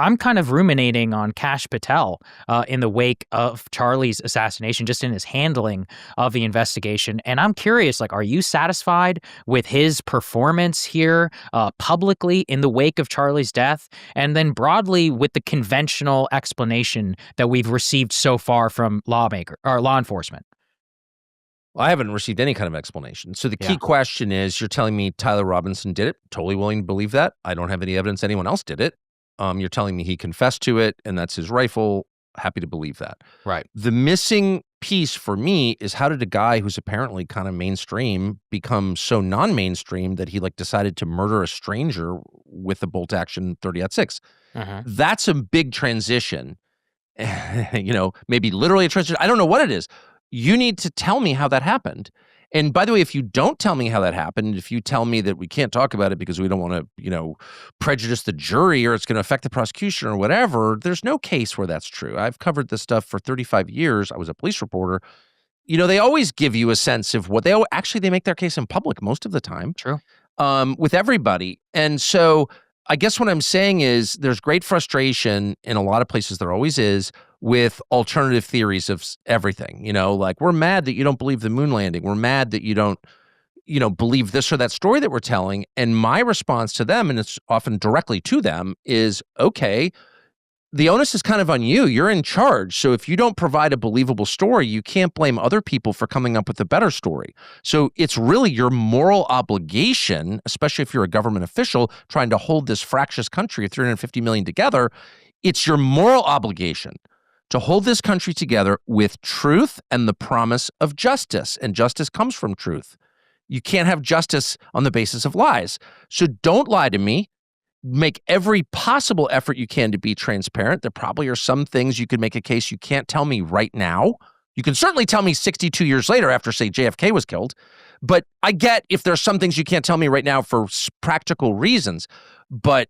I'm kind of ruminating on Kash Patel in the wake of Charlie's assassination, just in his handling of the investigation. And I'm curious, like, are you satisfied with his performance here publicly in the wake of Charlie's death? And then broadly with the conventional explanation that we've received so far from law enforcement? Well, I haven't received any kind of explanation. So the key Yeah. question is, you're telling me Tyler Robinson did it? Totally willing to believe that. I don't have any evidence anyone else did it. You're telling me he confessed to it and that's his rifle. Happy to believe that. Right. The missing piece for me is, how did a guy who's apparently kind of mainstream become so non-mainstream that he decided to murder a stranger with a bolt action 30-06? That's a big transition. Maybe literally a transition. I don't know what it is. You need to tell me how that happened. And by the way, if you don't tell me how that happened, if you tell me that we can't talk about it because we don't want to, prejudice the jury or it's going to affect the prosecution or whatever, there's no case where that's true. I've covered this stuff for 35 years. I was a police reporter. They always give you a sense of what they make their case in public most of the time. True. With everybody. And so I guess what I'm saying is there's great frustration in a lot of places. There always is, with alternative theories of everything. We're mad that you don't believe the moon landing. We're mad that you don't, believe this or that story that we're telling. And my response to them, and it's often directly to them, is, okay, the onus is kind of on you. You're in charge. So if you don't provide a believable story, you can't blame other people for coming up with a better story. So it's really your moral obligation, especially if you're a government official trying to hold this fractious country of 350 million together. It's your moral obligation to hold this country together with truth and the promise of justice. And justice comes from truth. You can't have justice on the basis of lies. So don't lie to me. Make every possible effort you can to be transparent. There probably are some things you could make a case you can't tell me right now. You can certainly tell me 62 years later after, say, JFK was killed. But I get if there's some things you can't tell me right now for practical reasons. But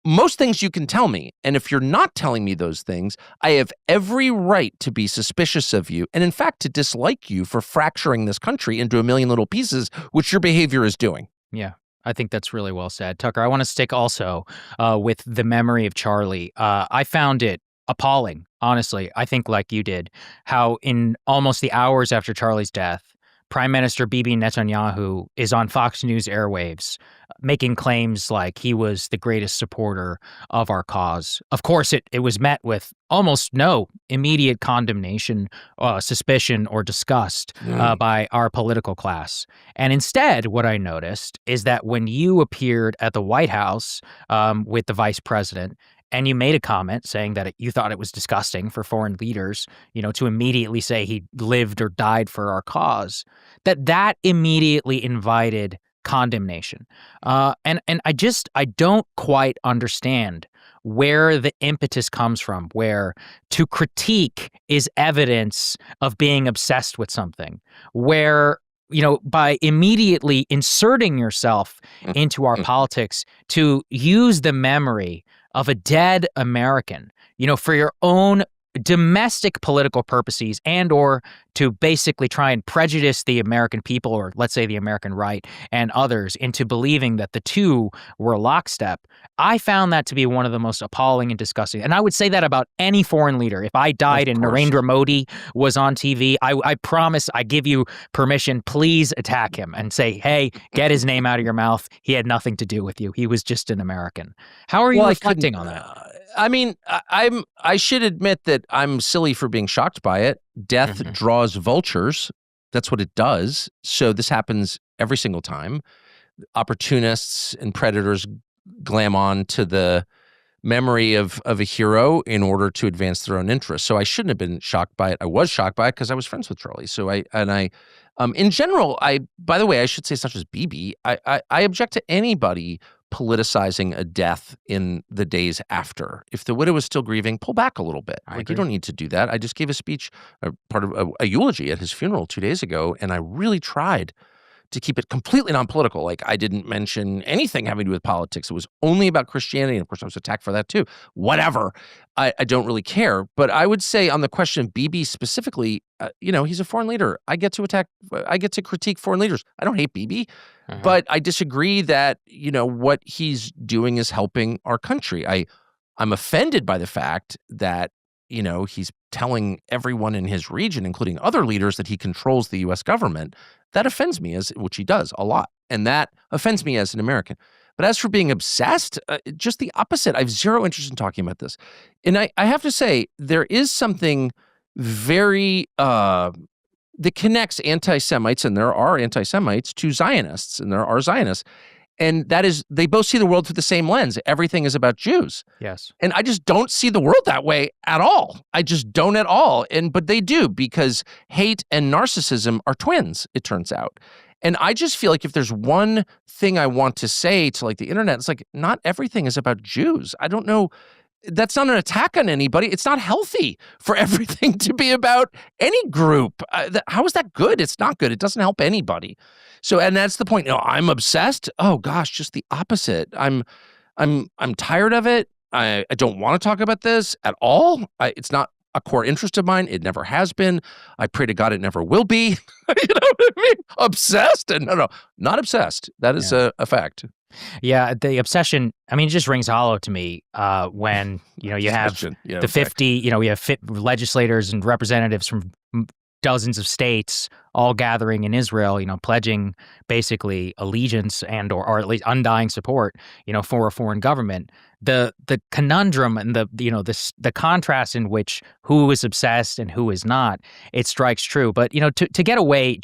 most things you can tell me. And if you're not telling me those things, I have every right to be suspicious of you. And in fact, to dislike you for fracturing this country into a million little pieces, which your behavior is doing. Yeah. I think that's really well said. Tucker, I want to stick also with the memory of Charlie. I found it appalling, honestly. I think like you did, how in almost the hours after Charlie's death, Prime Minister Bibi Netanyahu is on Fox News airwaves making claims like he was the greatest supporter of our cause. Of course, it was met with almost no immediate condemnation, suspicion, or disgust by our political class. And instead, what I noticed is that when you appeared at the White House with the vice president, and you made a comment saying that you thought it was disgusting for foreign leaders, to immediately say he lived or died for our cause, that immediately invited condemnation. And I don't quite understand where the impetus comes from, where to critique is evidence of being obsessed with something, where by immediately inserting yourself into our politics to use the memory of a dead American, for your own domestic political purposes and or to basically try and prejudice the American people, or let's say the American right and others, into believing that the two were lockstep. I found that to be one of the most appalling and disgusting. And I would say that about any foreign leader. If I died and Narendra Modi was on TV, I promise, I give you permission, please attack him and say, hey, get his name out of your mouth. He had nothing to do with you. He was just an American. How are you reflecting on that? I mean, I should admit that I'm silly for being shocked by it. Death draws vultures. That's what it does. So this happens every single time. Opportunists and predators glam on to the memory of a hero in order to advance their own interests. So I shouldn't have been shocked by it. I was shocked by it because I was friends with Charlie. So in general, by the way, I should say it's not just Bibi. I object to anybody politicizing a death in the days after. If the widow is still grieving, pull back a little bit. You don't need to do that. I just gave a speech, part of a eulogy at his funeral 2 days ago, and I really tried to keep it completely non-political. I didn't mention anything having to do with politics. It was only about Christianity. And of course, I was attacked for that too. Whatever. I don't really care. But I would say on the question of Bibi specifically, he's a foreign leader. I get to critique foreign leaders. I don't hate Bibi, but I disagree that, what he's doing is helping our country. I I'm offended by the fact that, he's telling everyone in his region, including other leaders, that he controls the U.S. government. That offends me, which he does a lot. And that offends me as an American. But as for being obsessed, just the opposite. I have zero interest in talking about this. And I have to say, there is something very that connects anti-Semites, and there are anti-Semites, to Zionists, and there are Zionists. And that is, they both see the world through the same lens. Everything is about Jews. Yes. And I just don't see the world that way at all. I just don't at all. But they do, because hate and narcissism are twins, it turns out. And I just feel like if there's one thing I want to say to the internet, it's not everything is about Jews. I don't know. That's not an attack on anybody. It's not healthy for everything to be about any group. How is that good? It's not good. It doesn't help anybody. So, and that's the point. I'm obsessed. Oh gosh, just the opposite. I'm tired of it. I don't want to talk about this at all. It's not a core interest of mine. It never has been. I pray to God it never will be. You know what I mean? Obsessed? And no, not obsessed. That is a fact. Yeah, the obsession, it just rings hollow to me when, you have the 50, we have legislators and representatives from dozens of states all gathering in Israel, pledging basically allegiance and or at least undying support, for a foreign government. The conundrum and the contrast in which who is obsessed and who is not, it strikes true. But to get away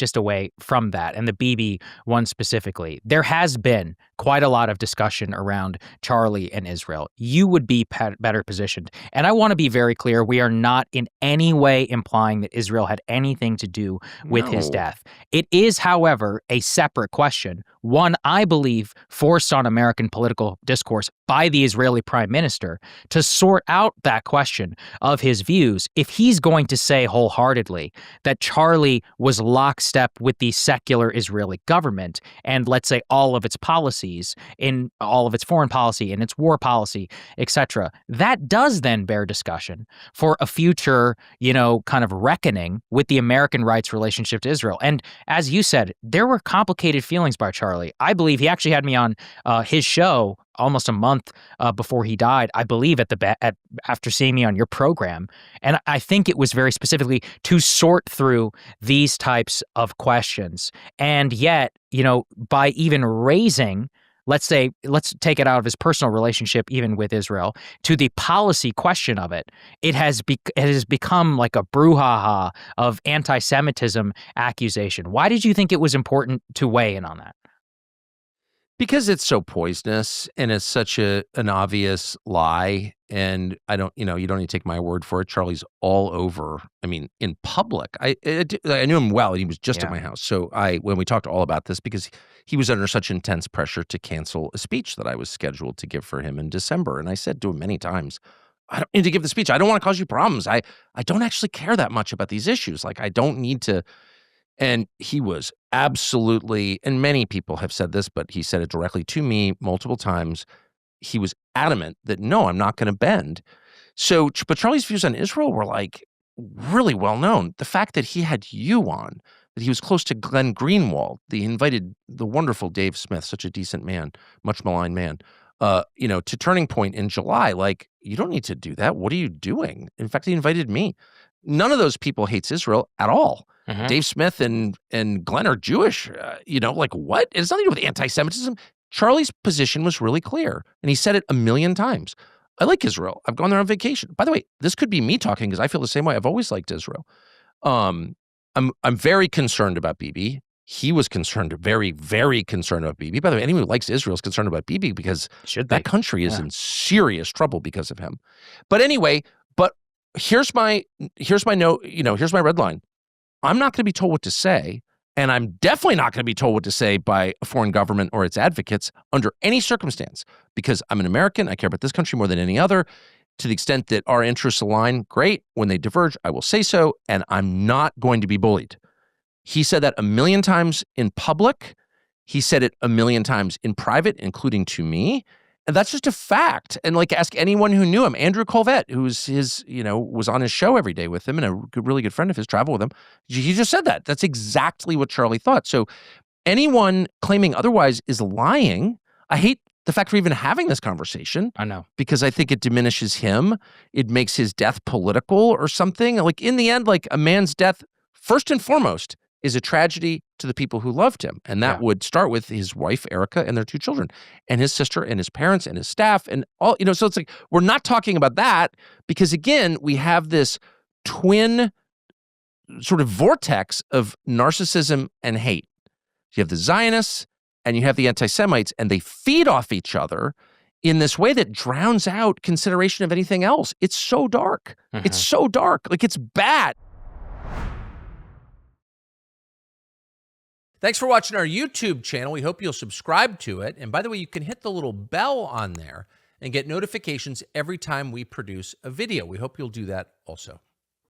from that, and the Bibi one specifically, there has been quite a lot of discussion around Charlie and Israel. You would be better positioned, and I want to be very clear: we are not in any way implying that Israel had anything to do with his death. It is, however, a separate question, one I believe forced on American political discourse by the Israeli prime minister to sort out that question of his views. If he's going to say wholeheartedly that Charlie was lockstep with the secular Israeli government and, let's say, all of its policies, in all of its foreign policy and its war policy, etc., that does then bear discussion for a future, kind of reckoning with the American rights relationship to Israel. And as you said, there were complicated feelings by Charlie. I believe he actually had me on his show almost a month before he died, I believe, after seeing me on your program. And I think it was very specifically to sort through these types of questions. And yet, by even raising, let's take it out of his personal relationship, even with Israel, to the policy question of it, it has become like a brouhaha of anti-Semitism accusation. Why did you think it was important to weigh in on that? Because it's so poisonous and it's such an obvious lie. And I don't, you don't need to take my word for it. Charlie's all over. In public, I knew him well, and he was just at my house. So when we talked all about this, because he was under such intense pressure to cancel a speech that I was scheduled to give for him in December. And I said to him many times, I don't need to give the speech. I don't want to cause you problems. I don't actually care that much about these issues. I don't need to. And he was absolutely, and many people have said this, but he said it directly to me multiple times. He was adamant that, no, I'm not going to bend. So, but Charlie's views on Israel were really well known. The fact that he had you on, that he was close to Glenn Greenwald, he invited the wonderful Dave Smith, such a decent man, much maligned man, to Turning Point in July. You don't need to do that. What are you doing? In fact, he invited me. None of those people hates Israel at all. Mm-hmm. Dave Smith and Glenn are Jewish. What? It's nothing to do with anti-Semitism. Charlie's position was really clear, and he said it a million times. I like Israel. I've gone there on vacation. By the way, this could be me talking, because I feel the same way. I've always liked Israel. I'm very concerned about Bibi. He was very, very concerned about Bibi. By the way, anyone who likes Israel is concerned about Bibi, because that country is in serious trouble because of him. But anyway, here's my note. Here's my red line. I'm not going to be told what to say, and I'm definitely not going to be told what to say by a foreign government or its advocates under any circumstance, because I'm an American. I care about this country more than any other. To the extent that our interests align, great. When they diverge, I will say so, and I'm not going to be bullied. He said that a million times in public. He said it a million times in private, including to me. And that's just a fact. And ask anyone who knew him. Andrew Colvett, who's was on his show every day with him, and a really good friend of his, traveled with him. He just said that. That's exactly what Charlie thought. So anyone claiming otherwise is lying. I hate the fact we're even having this conversation. I know. Because I think it diminishes him. It makes his death political or something. Like in the end, like a man's death, first and foremost, is a tragedy to the people who loved him. And that would start with his wife, Erica, and their 2 children, and his sister, and his parents, and his staff, and all, so it's like, we're not talking about that because, again, we have this twin sort of vortex of narcissism and hate. You have the Zionists and you have the anti-Semites, and they feed off each other in this way that drowns out consideration of anything else. It's so dark. It's so dark. Like, it's bad. Thanks for watching our YouTube channel. We hope you'll subscribe to it. And by the way, you can hit the little bell on there and get notifications every time we produce a video. We hope you'll do that also.